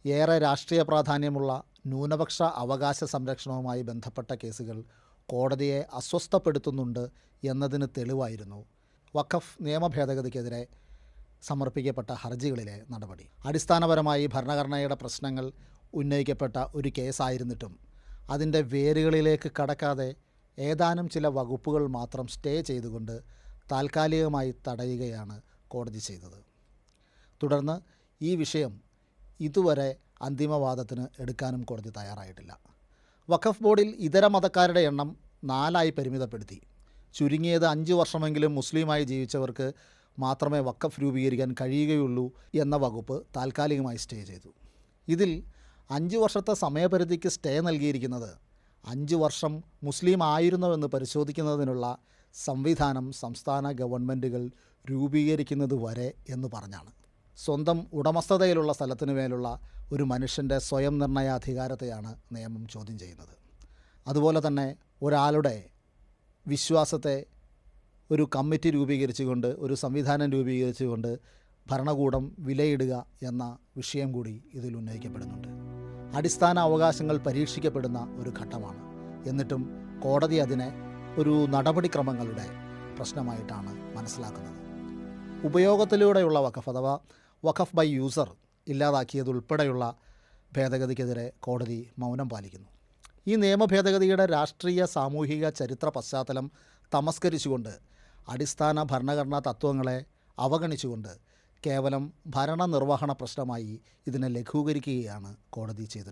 ഏറെ രാഷ്ട്രീയ പ്രാധാന്യമുള്ള ന്യൂനപക്ഷ അവകാശ സംരക്ഷണവുമായി ബന്ധപ്പെട്ട കേസുകൾ കോടതിയെ അസ്വസ്ഥപ്പെടുത്തുന്നുണ്ട് എന്നതിന് തെളിവായിരുന്നു വഖഫ് നിയമ ഭേദഗതിക്കെതിരെ സമർപ്പിക്കപ്പെട്ട ഹർജികളിലെ നടപടി. അടിസ്ഥാനപരമായി ഭരണഘടനയുടെ പ്രശ്നങ്ങൾ ഉന്നയിക്കപ്പെട്ട ഒരു കേസായിരുന്നിട്ടും അതിൻ്റെ വേരുകളിലേക്ക് കടക്കാതെ ഏതാനും ചില വകുപ്പുകൾ മാത്രം സ്റ്റേ ചെയ്തുകൊണ്ട് താൽക്കാലികമായി തടയുകയാണ് കോടതി ചെയ്തത്. തുടർന്ന് ഈ വിഷയം ഇതുവരെ അന്തിമവാദത്തിന് എടുക്കാനും കോടതി തയ്യാറായിട്ടില്ല. വഖഫ് ബോർഡിൽ ഇതര മതക്കാരുടെ എണ്ണം 4 പരിമിതപ്പെടുത്തി. ചുരുങ്ങിയത് 5 വർഷമെങ്കിലും മുസ്ലിമായി ജീവിച്ചവർക്ക് മാത്രമേ വഖഫ് രൂപീകരിക്കാൻ കഴിയുകയുള്ളൂ എന്ന വകുപ്പ് താൽക്കാലികമായി സ്റ്റേ ചെയ്തു. ഇതിൽ 5 വർഷത്തെ സമയപരിധിക്ക് സ്റ്റേ നൽകിയിരിക്കുന്നത് 5 വർഷം മുസ്ലിം ആയിരുന്നുവെന്ന് പരിശോധിക്കുന്നതിനുള്ള സംവിധാനം സംസ്ഥാന ഗവൺമെൻറ്റുകൾ രൂപീകരിക്കുന്നത് വരെ എന്ന് പറഞ്ഞാണ്. സ്വന്തം ഉടമസ്ഥതയിലുള്ള സ്ഥലത്തിനു മേലുള്ള ഒരു മനുഷ്യൻ്റെ സ്വയം നിർണയാധികാരത്തെയാണ് നിയമം ചോദ്യം ചെയ്യുന്നത്. അതുപോലെ തന്നെ ഒരാളുടെ വിശ്വാസത്തെ ഒരു കമ്മിറ്റി രൂപീകരിച്ചുകൊണ്ട്, ഒരു സംവിധാനം രൂപീകരിച്ചുകൊണ്ട് ഭരണകൂടം വിലയിടുക എന്ന വിഷയം കൂടി ഇതിൽ ഉന്നയിക്കപ്പെടുന്നുണ്ട്. അടിസ്ഥാന അവകാശങ്ങൾ പരീക്ഷിക്കപ്പെടുന്ന ഒരു ഘട്ടമാണ്. എന്നിട്ടും കോടതി അതിനെ ഒരു നടപടിക്രമങ്ങളുടെ പ്രശ്നമായിട്ടാണ് മനസ്സിലാക്കുന്നത്. ഉപയോഗത്തിലൂടെയുള്ള വഖഫ് അഥവാ വഖഫ് ബൈ യൂസർ ഇല്ലാതാക്കിയതുൾപ്പെടെയുള്ള ഭേദഗതിക്കെതിരെ കോടതി മൗനം പാലിക്കുന്നു. ഈ നിയമ ഭേദഗതിയുടെ രാഷ്ട്രീയ, സാമൂഹിക, ചരിത്ര പശ്ചാത്തലം തമസ്കരിച്ചുകൊണ്ട്, അടിസ്ഥാന ഭരണഘടനാ തത്വങ്ങളെ അവഗണിച്ചുകൊണ്ട് കേവലം ഭരണനിർവഹണ പ്രശ്നമായി ഇതിനെ ലഘൂകരിക്കുകയാണ് കോടതി ചെയ്തത്.